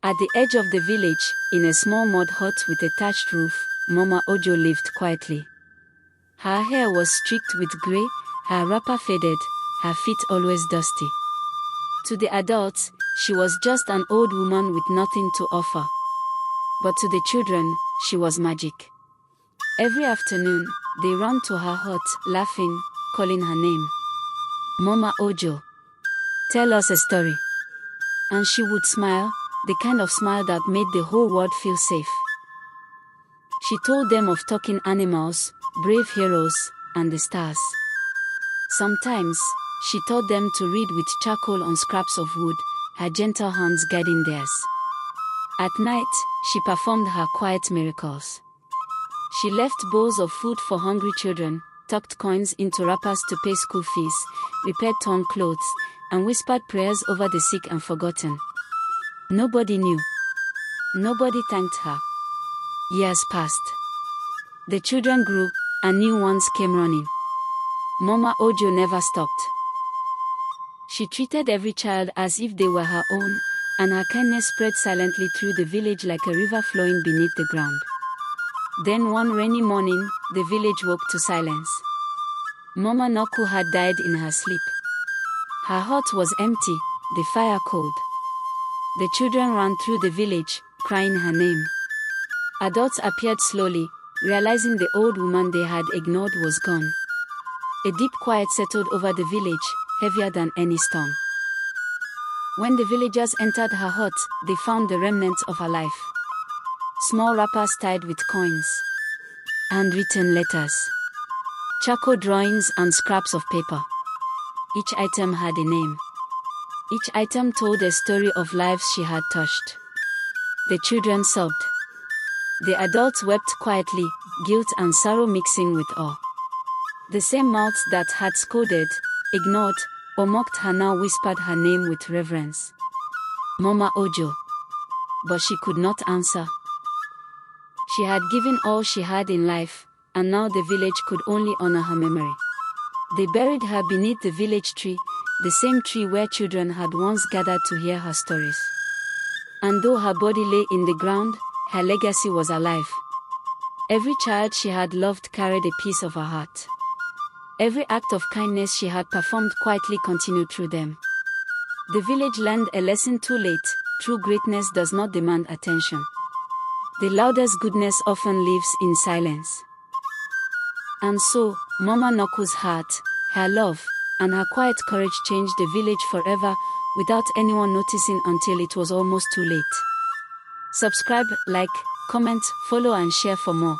At the edge of the village, in a small mud hut with a thatched roof, Mama Ojo lived quietly. Her hair was streaked with grey, her wrapper faded, her feet always dusty. To the adults, she was just an old woman with nothing to offer. But to the children, she was magic. Every afternoon, they ran to her hut, laughing, calling her name. Mama Ojo, tell us a story. And she would smile, the kind of smile that made the whole world feel safe. She told them of talking animals, brave heroes, and the stars. Sometimes, she taught them to read with charcoal on scraps of wood, her gentle hands guiding theirs. At night, she performed her quiet miracles. She left bowls of food for hungry children, tucked coins into wrappers to pay school fees, repaired torn clothes, and whispered prayers over the sick and forgotten. Nobody knew. Nobody thanked her. Years passed. The children grew, and new ones came running. Mama Ojo never stopped. She treated every child as if they were her own, and her kindness spread silently through the village like a river flowing beneath the ground. Then one rainy morning, the village woke to silence. Mama Noku had died in her sleep. Her hut was empty, the fire cold. The children ran through the village, crying her name. Adults appeared slowly, realizing the old woman they had ignored was gone. A deep quiet settled over the village, heavier than any storm. When the villagers entered her hut, they found the remnants of her life. Small wrappers tied with coins. Handwritten letters. Charcoal drawings and scraps of paper. Each item had a name. Each item told a story of lives she had touched. The children sobbed. The adults wept quietly, guilt and sorrow mixing with awe. The same mouths that had scolded, ignored, or mocked her now whispered her name with reverence. Mama Ojo. But she could not answer. She had given all she had in life, and now the village could only honor her memory. They buried her beneath the village tree, the same tree where children had once gathered to hear her stories. And though her body lay in the ground, her legacy was alive. Every child she had loved carried a piece of her heart. Every act of kindness she had performed quietly continued through them. The village learned a lesson too late: true greatness does not demand attention. The loudest goodness often lives in silence. And so, Mama Noku's heart, her love, and her quiet courage changed the village forever, without anyone noticing until it was almost too late. Subscribe, like, comment, follow and share for more.